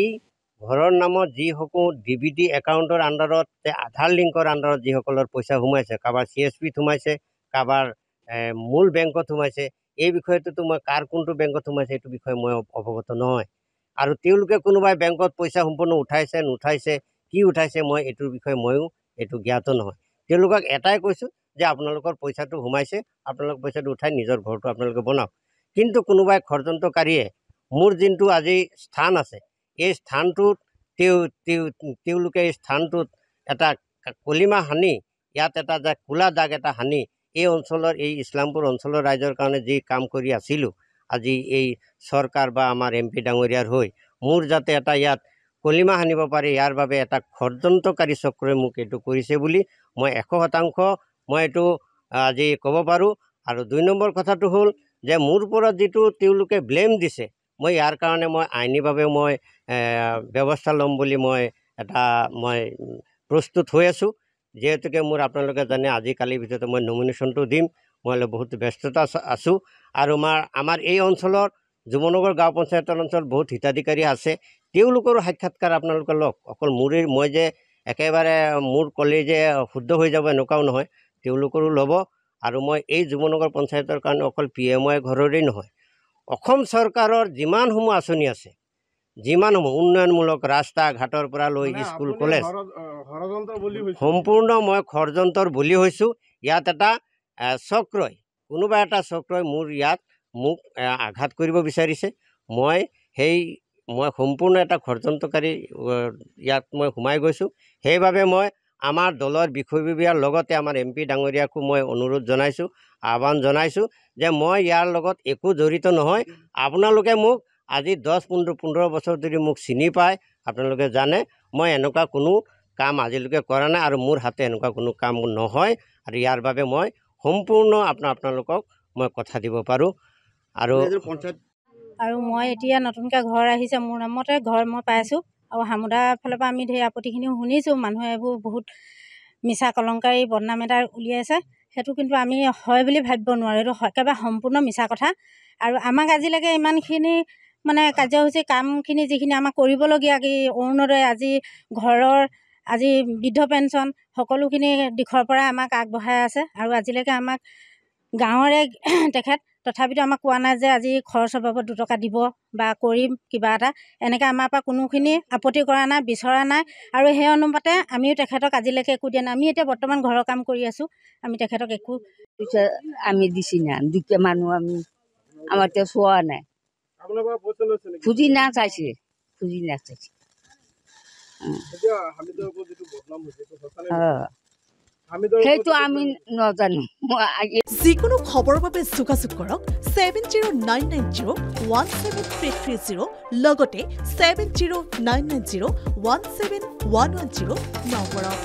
এই ঘৰৰ নামত যিসকল ডিবিটি একাউণ্টৰ আণ্ডাৰত আধাৰ লিংকৰ আণ্ডাৰত যিসকলৰ পইচা সোমাইছে, কাৰোবাৰ CSPত সোমাইছে, কাৰোবাৰ মূল বেংকত সোমাইছে, এই বিষয়টোতো মই কাৰ কোনটো বেংকত সোমাইছে এইটো বিষয়ে মই অৱগত নহয়। আৰু তেওঁলোকে কোনোবাই বেংকত পইচা সম্পূৰ্ণ উঠাইছে নুঠাইছে, কি উঠাইছে, মই এইটোৰ বিষয়ে ময়ো এইটো জ্ঞাত নহয়। তেওঁলোকক এটাই কৈছোঁ যে আপোনালোকৰ পইচাটো সোমাইছে, আপোনালোক পইচাটো উঠাই নিজৰ ঘৰটো আপোনালোকে বনাওক। কিন্তু কোনোবাই ষড়যন্ত্ৰকাৰীয়ে মোৰ যোনটো আজি স্থান আছে, এই স্থানটোত তেওঁলোকে এই স্থানটোত এটা কলিমা সানি, ইয়াত এটা যে ক'লা দাগ এটা সানি, এই অঞ্চলৰ এই ইছলামপুৰ অঞ্চলৰ ৰাইজৰ কাৰণে যি কাম কৰি আছিলোঁ, আজি এই চৰকাৰ বা আমাৰ MP ডাঙৰীয়াৰ হৈ মোৰ যাতে এটা ইয়াত কলিমা সানিব পাৰে, ইয়াৰ বাবে এটা ষড়যন্ত্ৰকাৰী চক্ৰই মোক এইটো কৰিছে বুলি মই 100% মই এইটো আজি ক'ব পাৰোঁ। আৰু 2 নম্বৰ কথাটো হ'ল যে মোৰ ওপৰত যিটো তেওঁলোকে ব্লেম দিছে, মই ইয়াৰ কাৰণে মই আইনীভাৱে মই ব্যৱস্থা ল'ম বুলি মই প্ৰস্তুত হৈ আছোঁ। যিহেতুকে মোৰ আপোনালোকে জানে আজিকালিৰ ভিতৰতে মই নমিনেশ্যনটো দিম, মই বহুত ব্যস্ততা আছোঁ। আৰু আমাৰ এই অঞ্চলৰ যুৱনগৰ গাঁও পঞ্চায়তৰ অঞ্চলত বহুত হিতাধিকাৰী আছে, তেওঁলোকৰো সাক্ষাৎকাৰ আপোনালোকে লওক। অকল মই যে একেবাৰে মোৰ ক'লেই যে শুদ্ধ হৈ যাব এনেকুৱাও নহয়, তেওঁলোকৰো ল'ব। আৰু মই এই যুৱনগৰ পঞ্চায়তৰ কাৰণে অকল PMI ঘৰৰেই নহয়, অসম চৰকাৰৰ যিমানসমূহ আঁচনি আছে, যিমানসমূহ উন্নয়নমূলক ৰাস্তা ঘাটৰ পৰা লৈ স্কুল কলেজ, সম্পূৰ্ণ মই ষড়যন্ত্ৰৰ বলি হৈছোঁ। ইয়াত এটা চক্ৰই, কোনোবা এটা চক্ৰই মোক আঘাত কৰিব বিচাৰিছে। মই সম্পূৰ্ণ এটা ষড়যন্ত্ৰকাৰী ইয়াত মই সোমাই গৈছোঁ। সেইবাবে মই আমাৰ দলৰ বিষয়ববীয়াৰ লগতে আমাৰ MP ডাঙৰীয়াকো মই অনুৰোধ জনাইছোঁ, আহ্বান জনাইছোঁ যে মই ইয়াৰ লগত একো জড়িত নহয়। আপোনালোকে মোক আজি 10-15 বছৰ ধৰি মোক চিনি পায়, আপোনালোকে জানে মই এনেকুৱা কোনো কাম আজিলৈকে কৰা নাই, আৰু মোৰ হাতে এনেকুৱা কোনো কাম নহয়। আৰু ইয়াৰ বাবে মই সম্পূৰ্ণ আপোনালোকক মই কথা দিব পাৰোঁ। আৰু মই এতিয়া নতুনকৈ ঘৰ আহিছে, মোৰ নামতে ঘৰ মই পাইছোঁ। আৰু হামুদাৰ ফালৰ পৰা আমি ঢেৰ আপত্তিখিনিও শুনিছোঁ, মানুহে এইবোৰ বহুত মিছা কলংকাৰী বদনাম এটা উলিয়াইছে। সেইটো কিন্তু আমি হয় বুলি ভাবিব নোৱাৰোঁ, এইটো একেবাৰে সম্পূৰ্ণ মিছা কথা। আৰু আমাক আজিলৈকে ইমানখিনি মানে কাৰ্যসূচী কামখিনি যিখিনি আমাক কৰিবলগীয়া, কি অৰুণোদয়, আজি বৃদ্ধ পেঞ্চন, সকলোখিনি দিশৰ পৰা আমাক আগবঢ়াই আছে। আৰু আজিলৈকে আমাক গাঁৱৰে তেখেত, তথাপিতো আমাক কোৱা নাই যে আজি খৰচৰ বাবদ 2 টকা দিব বা কৰিম কিবা এটা, এনেকৈ আমাৰ পৰা কোনোখিনি আপত্তি কৰা নাই, বিচৰা নাই। আৰু সেই অনুপাতে আমিও তেখেতক আজিলৈকে একো দিয়া নাই। আমি এতিয়া বৰ্তমান ঘৰৰ কাম কৰি আছোঁ, আমি তেখেতক একো আমি দিছি না, দুখীয়া মানুহ আমি, আমাৰ তেওঁ চোৱা নাই, খুজি নাচাইছে। সেইটো আমি নাজানো। যিকোনো খবৰৰ বাবে যোগাযোগ কৰক 7099017330 লগতে 7099017110 নম্বৰত।